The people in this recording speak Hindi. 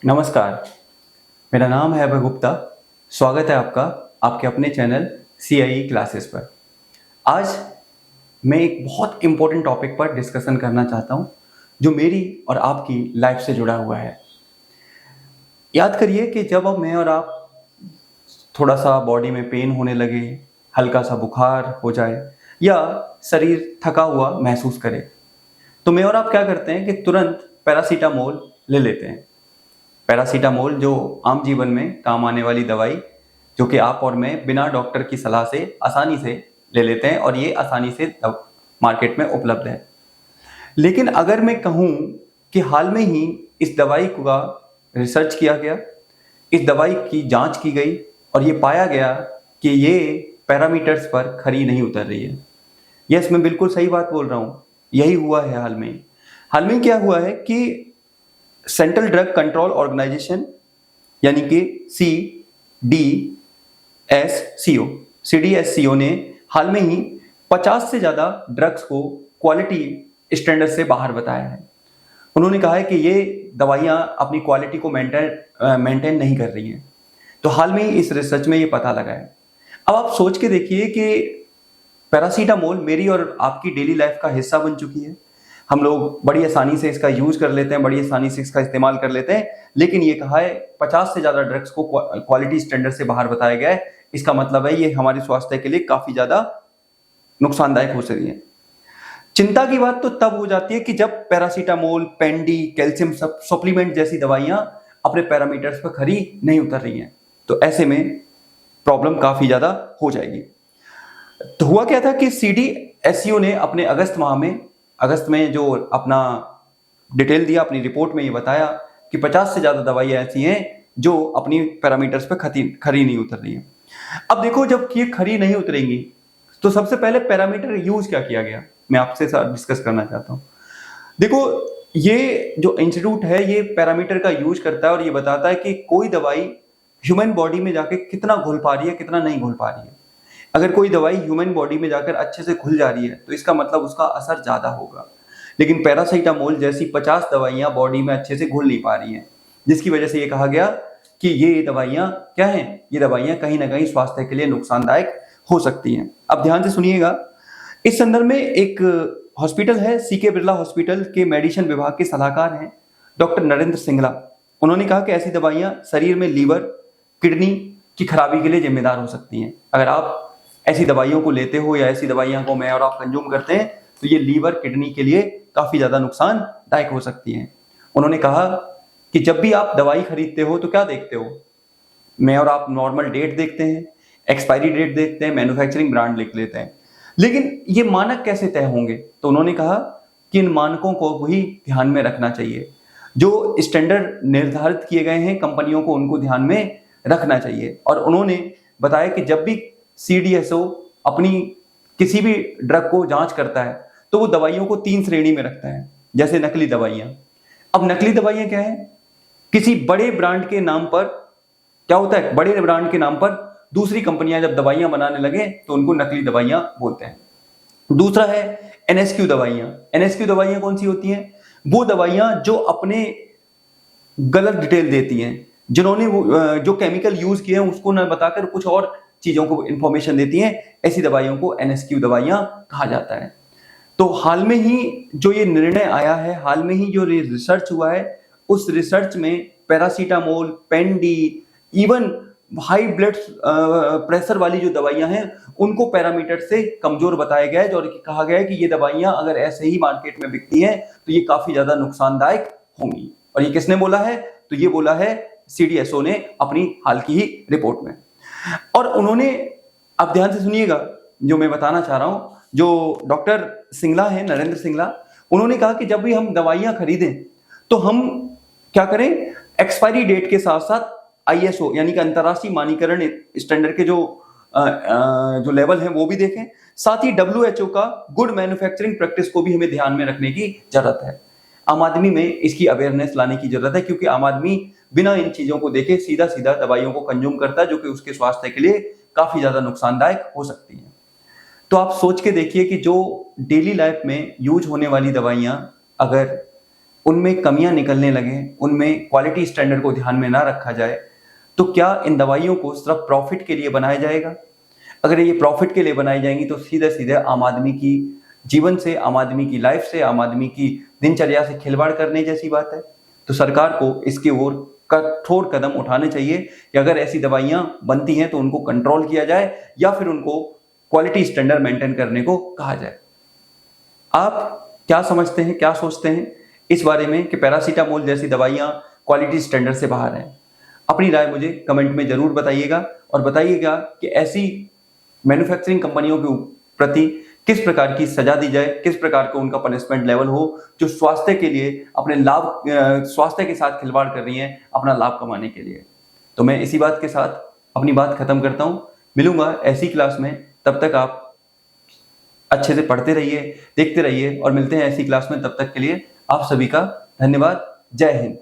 नमस्कार, मेरा नाम है अभय गुप्ता। स्वागत है आपका आपके अपने चैनल CIE क्लासेस पर। आज मैं एक बहुत इम्पोर्टेंट टॉपिक पर डिस्कशन करना चाहता हूँ, जो मेरी और आपकी लाइफ से जुड़ा हुआ है। याद करिए कि जब अब मैं और आप थोड़ा सा बॉडी में पेन होने लगे, हल्का सा बुखार हो जाए या शरीर थका हुआ महसूस करे, तो मैं और आप क्या करते हैं कि तुरंत पैरासीटामोल ले लेते हैं। पैरासीटामोल जो आम जीवन में काम आने वाली दवाई, जो कि आप और मैं बिना डॉक्टर की सलाह से आसानी से ले लेते हैं और ये आसानी से मार्केट में उपलब्ध है। लेकिन अगर मैं कहूँ कि हाल में ही इस दवाई का रिसर्च किया गया, इस दवाई की जांच की गई और ये पाया गया कि ये पैरामीटर्स पर खरी नहीं उतर रही है। यस, मैं बिल्कुल सही बात बोल रहा हूँ, यही हुआ है हाल में। हाल में क्या हुआ है कि सेंट्रल ड्रग कंट्रोल ऑर्गेनाइजेशन यानी कि CDSCO ने हाल में ही 50 से ज़्यादा ड्रग्स को क्वालिटी स्टैंडर्ड से बाहर बताया है। उन्होंने कहा है कि ये दवाइयाँ अपनी क्वालिटी को मेंटेन नहीं कर रही हैं। तो हाल में ही इस रिसर्च में ये पता लगा है। अब आप सोच के देखिए कि पैरासीटामोल मेरी और आपकी डेली लाइफ का हिस्सा बन चुकी है। हम लोग बड़ी आसानी से इसका यूज कर लेते हैं, बड़ी आसानी से इसका इस्तेमाल कर लेते हैं। लेकिन ये कहा है 50 से ज़्यादा ड्रग्स को क्वालिटी स्टैंडर्ड से बाहर बताया गया है। इसका मतलब है ये हमारे स्वास्थ्य के लिए काफ़ी ज़्यादा नुकसानदायक हो सकती है। चिंता की बात तो तब हो जाती है कि जब पैरासीटामोल, पेंडी, कैल्शियम सप्लीमेंट जैसी दवाइयाँ अपने पैरामीटर्स पर खरी नहीं उतर रही हैं। तो ऐसे में प्रॉब्लम काफ़ी ज़्यादा हो जाएगी। तो हुआ क्या था कि CDSCO ने अपने अगस्त में जो अपना डिटेल दिया, अपनी रिपोर्ट में ये बताया कि 50 से ज़्यादा दवाइयाँ ऐसी हैं जो अपनी पैरामीटर्स पे खरी नहीं उतर रही हैं। अब देखो, जब ये खरी नहीं उतरेंगी तो सबसे पहले पैरामीटर यूज क्या किया गया, मैं आपसे डिस्कस करना चाहता हूँ। देखो, ये जो इंस्टीट्यूट है ये पैरामीटर का यूज करता है और ये बताता है कि कोई दवाई ह्यूमन बॉडी में जाके कितना घुल पा रही है, कितना नहीं घुल पा रही है। अगर कोई दवाई ह्यूमन बॉडी में जाकर अच्छे से घुल जा रही है तो इसका मतलब उसका असर ज़्यादा होगा। लेकिन पैरासीटामोल जैसी 50 दवाइयाँ बॉडी में अच्छे से घुल नहीं पा रही हैं, जिसकी वजह से ये कहा गया कि ये दवाइयाँ क्या हैं, ये दवाइयाँ कहीं ना कहीं स्वास्थ्य के लिए नुकसानदायक हो सकती हैं। अब ध्यान से सुनिएगा। इस संदर्भ में एक हॉस्पिटल है, CK बिरला हॉस्पिटल के मेडिसिन विभाग के सलाहकार हैं डॉक्टर नरेंद्र सिंगला। उन्होंने कहा कि ऐसी दवाइयाँ शरीर में लीवर, किडनी की खराबी के लिए जिम्मेदार हो सकती हैं। अगर आप ऐसी दवाइयों को लेते हो या ऐसी दवाइयों को मैं और आप कंज्यूम करते हैं तो ये लीवर, किडनी के लिए काफ़ी ज़्यादा नुकसानदायक हो सकती हैं। उन्होंने कहा कि जब भी आप दवाई खरीदते हो तो क्या देखते हो, मैं और आप नॉर्मल डेट देखते हैं, एक्सपायरी डेट देखते हैं, मैन्युफैक्चरिंग ब्रांड लिख लेते हैं, लेकिन ये मानक कैसे तय होंगे? तो उन्होंने कहा कि इन मानकों को भी ध्यान में रखना चाहिए। जो स्टैंडर्ड निर्धारित किए गए हैं कंपनियों को उनको ध्यान में रखना चाहिए। और उन्होंने बताया कि जब भी CDSCO अपनी किसी भी ड्रग को जांच करता है तो वो दवाइयों को 3 श्रेणी में रखता है, जैसे नकली दवाइयाँ। अब नकली दवाइयाँ क्या है? किसी बड़े ब्रांड के नाम पर क्या होता है, बड़े ब्रांड के नाम पर दूसरी कंपनियां जब दवाइयां बनाने लगे तो उनको नकली दवाइयां बोलते हैं। दूसरा है NSQ दवाइयां। NSQ दवाइयां कौन सी होती हैं? वो दवाइयां जो अपने गलत डिटेल देती हैं, जिन्होंने जो केमिकल यूज किए हैं उसको न बताकर कुछ और चीजों को इंफॉर्मेशन देती हैं। ऐसी दवाइयों को NSQ दवाइयां कहा जाता है। तो हाल में ही जो ये निर्णय आया है, हाल में ही जो रिसर्च हुआ है, उस रिसर्च में पैरासीटामोल, पेंडी, इवन हाई ब्लड प्रेशर वाली जो दवाइयां हैं उनको पैरामीटर से कमजोर बताया गया है और कहा गया है कि ये दवाइयां अगर ऐसे ही मार्केट में बिकती हैं तो ये काफी ज्यादा नुकसानदायक होंगी। और ये किसने बोला है? तो ये बोला है CDSCO ने अपनी हाल की ही रिपोर्ट में। और उन्होंने, अब ध्यान से सुनिएगा जो मैं बताना चाह रहा हूं, जो डॉक्टर सिंगला है, नरेंद्र सिंगला, उन्होंने कहा कि जब भी हम दवाइयां खरीदें तो हम क्या करें, एक्सपायरी डेट के साथ साथ ISO यानी कि अंतर्राष्ट्रीय मानकीकरण स्टैंडर्ड के जो लेवल हैं वो भी देखें। साथ ही WHO का गुड मैन्युफैक्चरिंग प्रैक्टिस को भी हमें ध्यान में रखने की जरूरत है। आम आदमी में इसकी अवेयरनेस लाने की जरूरत है, क्योंकि आम आदमी बिना इन चीजों को देखे सीधा सीधा दवाइयों को कंज्यूम करता है, जो कि उसके स्वास्थ्य के लिए काफी ज्यादा नुकसानदायक हो सकती है। तो आप सोच के देखिए कि जो डेली लाइफ में यूज होने वाली दवाइयां अगर उनमें कमियां निकलने लगे, उनमें क्वालिटी स्टैंडर्ड को ध्यान में ना रखा जाए, तो क्या इन दवाइयों को सिर्फ प्रॉफिट के लिए बनाया जाएगा? अगर ये प्रॉफिट के लिए बनाई जाएंगी तो सीधे सीधे आम आदमी की जीवन से, आम आदमी की लाइफ से, आम आदमी की दिनचर्या से खिलवाड़ करने जैसी बात है। तो सरकार को इसकी ओर कठोर कदम उठाने चाहिए कि अगर ऐसी दवाइयां बनती हैं तो उनको कंट्रोल किया जाए या फिर उनको क्वालिटी स्टैंडर्ड मेंटेन करने को कहा जाए। आप क्या समझते हैं, क्या सोचते हैं इस बारे में कि पैरासीटामोल जैसी दवाइयां क्वालिटी स्टैंडर्ड से बाहर हैं? अपनी राय मुझे कमेंट में जरूर बताइएगा और बताइएगा कि ऐसी मैन्युफैक्चरिंग कंपनियों के प्रति किस प्रकार की सजा दी जाए, किस प्रकार का उनका पनिशमेंट लेवल हो, जो स्वास्थ्य के लिए अपने लाभ, स्वास्थ्य के साथ खिलवाड़ कर रही हैं अपना लाभ कमाने के लिए। तो मैं इसी बात के साथ अपनी बात खत्म करता हूं। मिलूंगा ऐसी क्लास में, तब तक आप अच्छे से पढ़ते रहिए, देखते रहिए और मिलते हैं ऐसी क्लास में। तब तक के लिए आप सभी का धन्यवाद। जय हिंद।